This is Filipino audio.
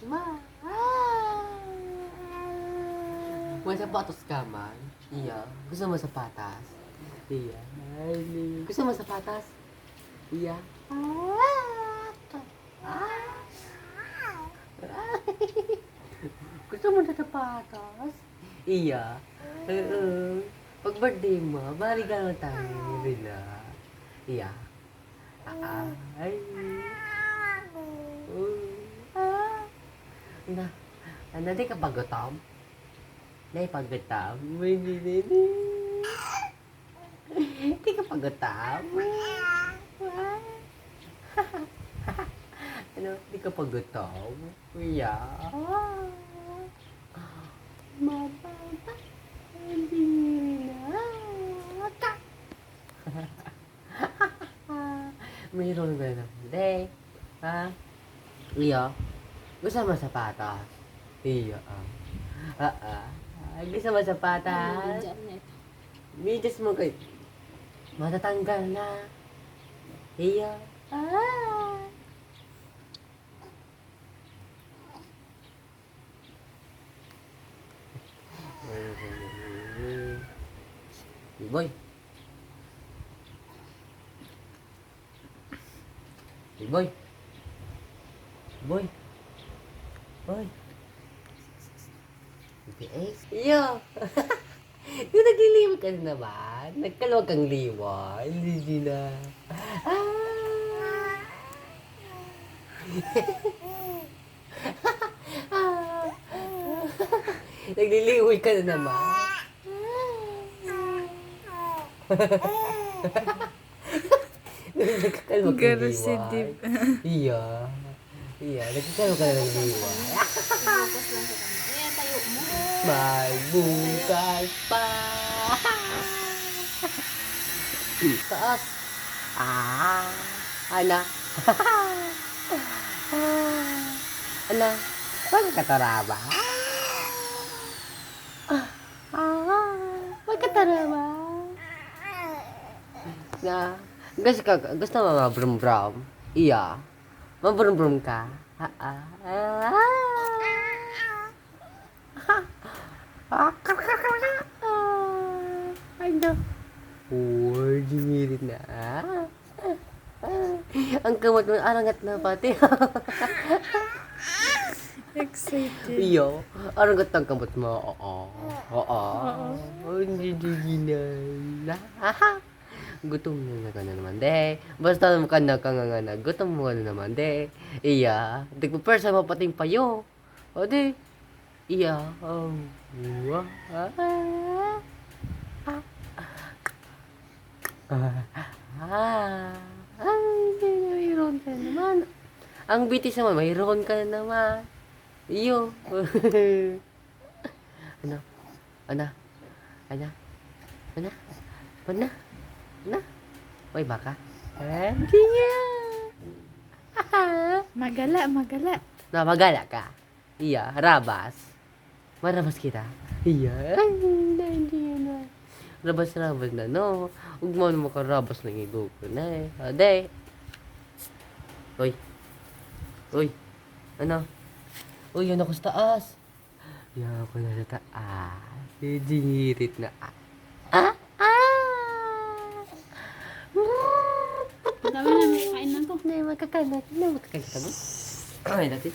Ma. May sapatos ka man? Iya. Gusto mo sapatas? Iya. Gusto mo sapatas? Iya. Gusto mo na sapatos? Iya. Pag birthday mo, balikan tayo. Rila. Iya. Ay. Na, di ka pagutom? Di pagutom? Di ka pagutom? Ano, di ka pagutom? Iya. Mababa, hindi na. Mayroon ka na. Hindi. Ha? Iya. Gusto mo sapatos? Iya. Gusto mo sapatos? Medyas mo kayo. Matatanggal na. Iya. Boy. Boy. Boy. Boy. BTS? Iyo. Yung nagliliwag ka na naman. Nagkalawag kang liwa. Hindi na. Nagliliwag ka na naman. Nagkakalawag kang liwa. Iya. Iya, nagkakalawag ka na ng liwa. May bukas pa. Taas. Ana. Ana. Magkataraba. Magkataraba. Na, gusto mo mabrum-brum? Iya. Mabrum-brum ka? Ano? Uy, dimirit na. Ang kamot mo, arangat na pati. Excited. Iyo, arangat ang kamot mo. Oo. Hindi na. Gutom na ka na naman, de. Basta ka na kangangana, gutom mo na naman, de. Iya, tigpo-persa mo pating payo. O, de. Iya. Mayroon ka naman. Ang bitis naman, mayroon ka naman. Iyo. Ano? Ano? Ano? Ano? Ano? Ano? Uy, baka? Hindi nga. Magala. Na, magala ka. Iya, rabas. Marabas kita. Iya. Hindi na. Rabas na, no? Huwag mo naman ka rabas ng igo ko na eh. Ade. Uy. Ano? Uy, yun ako sa taas. Yan ako na sa taas. Dingirit na. Dami na, may kain na to. Hindi, makakain natin. Makakain ka mo? Kain natin.